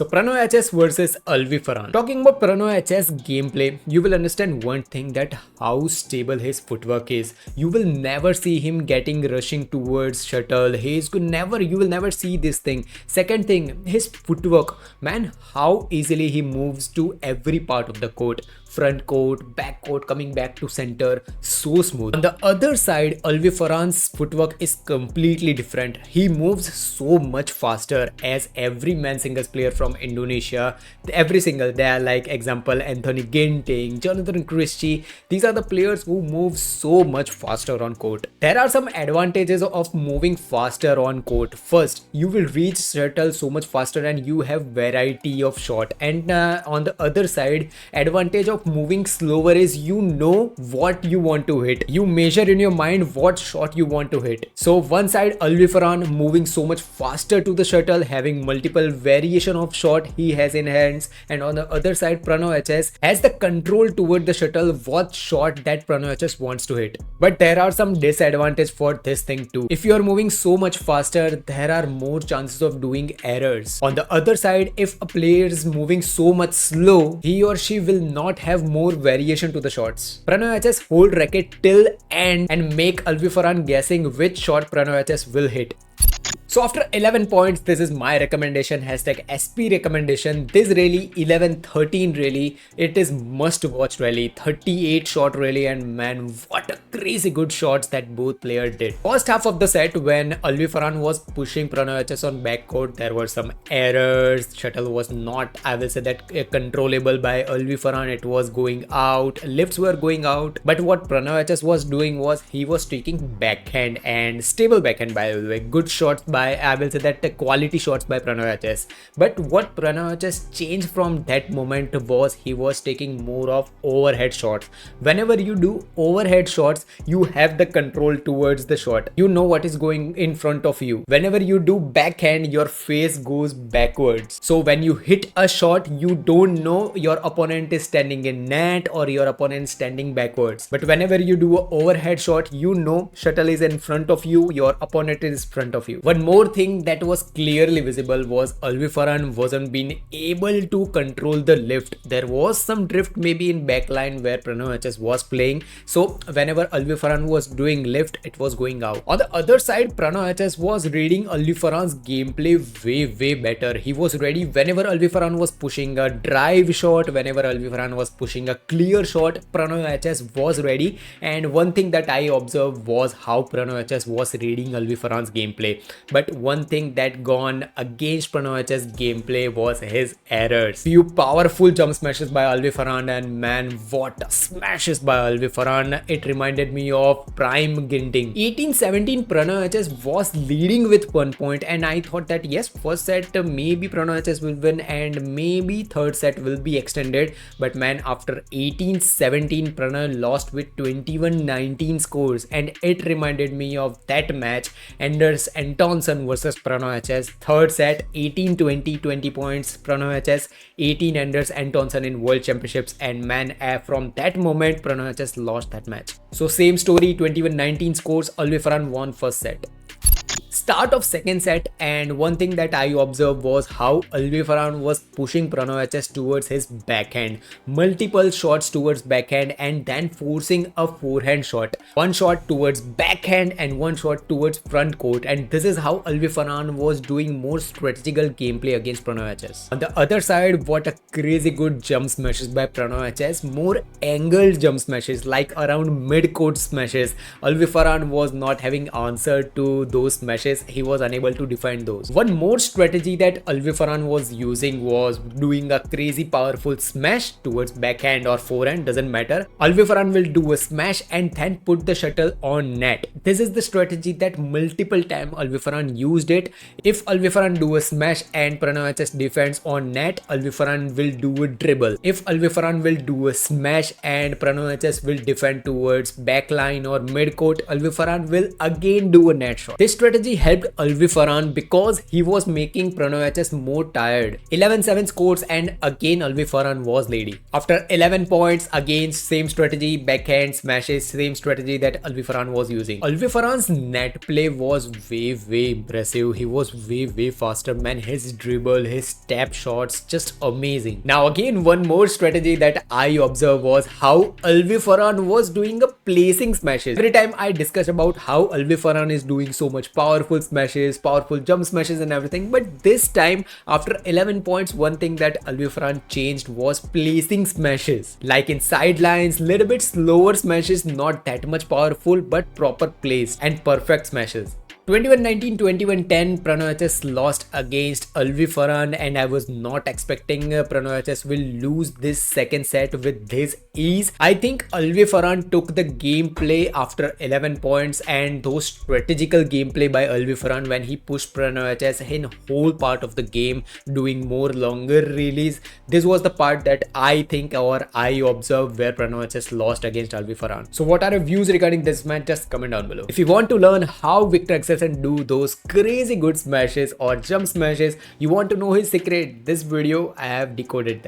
So Prannoy HS versus Alwi Farhan. Talking about Prannoy HS gameplay, you will understand one thing, that how stable his footwork is. You will never see him getting rushing towards shuttle. You will never see this thing. Second thing, his footwork, man, how easily he moves to every part of the court. Front court, back court, coming back to center, so smooth. On the other side, Alwi Farhan's footwork is completely different. He moves so much faster as every man singles player from Indonesia. They are like example Anthony Ginting, Jonathan Christie. These are the players who move so much faster on court. There are some advantages of moving faster on court. First, you will reach shuttle so much faster and you have variety of shot. And on the other side, advantage of moving slower is you know what you want to hit. You measure in your mind what shot you want to hit. So one side, Alwi Farhan moving so much faster to the shuttle, having multiple variation of shot he has in hands, and on the other side, Prannoy HS has the control toward the shuttle, what shot that Prannoy HS wants to hit. But there are some disadvantages for this thing too. If you are moving so much faster, there are more chances of doing errors. On the other side, if a player is moving so much slow, he or she will not have more variation to the shots. Prannoy HS hold racket till end and make Alwi Farhan guessing which shot Prannoy HS will hit. So after 11 points, this is my recommendation, hashtag SP recommendation. This rally 11-13 rally, it is must watch rally, 38 shot rally, and man, what a crazy good shots that both players did. First half of the set, when Alwi Farhan was pushing Prannoy HS on backcourt, there were some errors. Shuttle was not, I will say that, controllable by Alwi Farhan. It was going out, lifts were going out. But what Prannoy HS was doing was he was taking backhand, and stable backhand by the way, good shots by, I will say that, the quality shots by Prannoy HS. But what Prannoy HS changed from that moment was he was taking more of overhead shots. Whenever you do overhead shots, you have the control towards the shot. You know what is going in front of you. Whenever you do backhand, your face goes backwards. So when you hit a shot, you don't know your opponent is standing in net or your opponent standing backwards. But whenever you do an overhead shot, you know shuttle is in front of you, your opponent is in front of you. One more thing that was clearly visible was Alwi Farhan wasn't being able to control the lift. There was some drift maybe in backline where Prannoy HS was playing. So whenever Alwi Farhan was doing lift, it was going out. On the other side, Prannoy HS was reading Alwi Farhan's gameplay way better. He was ready whenever Alwi Farhan was pushing a drive shot, whenever Alwi Farhan was pushing a clear shot, Prannoy HS was ready. And one thing that I observed was how Prannoy HS was reading Alwi Farhan's gameplay. But one thing that gone against Prannoy HS gameplay was his errors. Few powerful jump smashes by Alwi Farhan, and man, what smashes by Alwi Farhan. It reminded me of prime Ginting. 18-17 Prannoy HS was leading with 1 point, and I thought that yes, first set maybe Prannoy HS will win and maybe third set will be extended. But man, after 18-17 Prannoy lost with 21-19 scores, and it reminded me of that match, Anders Antonsen versus Prannoy HS. Third set 18-20, 20 points Prannoy HS, 18 Anders Antonsen in World Championships, and man, from that moment Prannoy HS lost that match. So same story, 21-19 scores, Alwi Farhan won first set. Start of second set, and one thing that I observed was how Alwi Farhan was pushing Prannoy HS towards his backhand. Multiple shots towards backhand and then forcing a forehand shot. One shot towards backhand and one shot towards front court, and this is how Alwi Farhan was doing more strategical gameplay against Prannoy HS. On the other side, what a crazy good jump smashes by Prannoy HS. More angled jump smashes, like around mid-court smashes. Alwi Farhan was not having answer to those smashes. He was unable to defend those. One more strategy that Alwi Farhan was using was doing a crazy powerful smash towards backhand or forehand, doesn't matter. Alwi Farhan will do a smash and then put the shuttle on net. This is the strategy that multiple times Alwi Farhan used it. If Alwi Farhan do a smash and Prannoy HS defends on net, Alwi Farhan will do a dribble. If Alwi Farhan will do a smash and Prannoy HS will defend towards backline or mid court, Alwi Farhan will again do a net shot. This strategy strategy helped Alwi Farhan because he was making Prannoy HS more tired. 11-7 scores and again Alwi Farhan was leading. After 11 points, again same strategy, backhand smashes, same strategy that Alwi Farhan was using. Alwi Farhan's net play was way impressive. He was way faster, man. His dribble, his tap shots, just amazing. Now again, one more strategy that I observed was how Alwi Farhan was doing a placing smashes. Every time I discuss about how Alwi Farhan is doing so much powerful smashes, powerful jump smashes and everything, but this time after 11 points, one thing that Alwi Farhan changed was placing smashes. Like in sidelines, little bit slower smashes, not that much powerful but proper placed and perfect smashes. 21-19, 21-10, Prannoy HS lost against Alwi Farhan, and I was not expecting Prannoy HS will lose this second set with this ease. I think Alwi Farhan took the gameplay after 11 points and those strategical gameplay by Alwi Farhan when he pushed Prannoy HS in whole part of the game, doing more longer release. This was the part that I think or I observed where Prannoy HS lost against Alwi Farhan. So what are your views regarding this match? Just comment down below. If you want to learn how Victor excels and do those crazy good smashes or jump smashes, you want to know his secret, this video I have decoded that.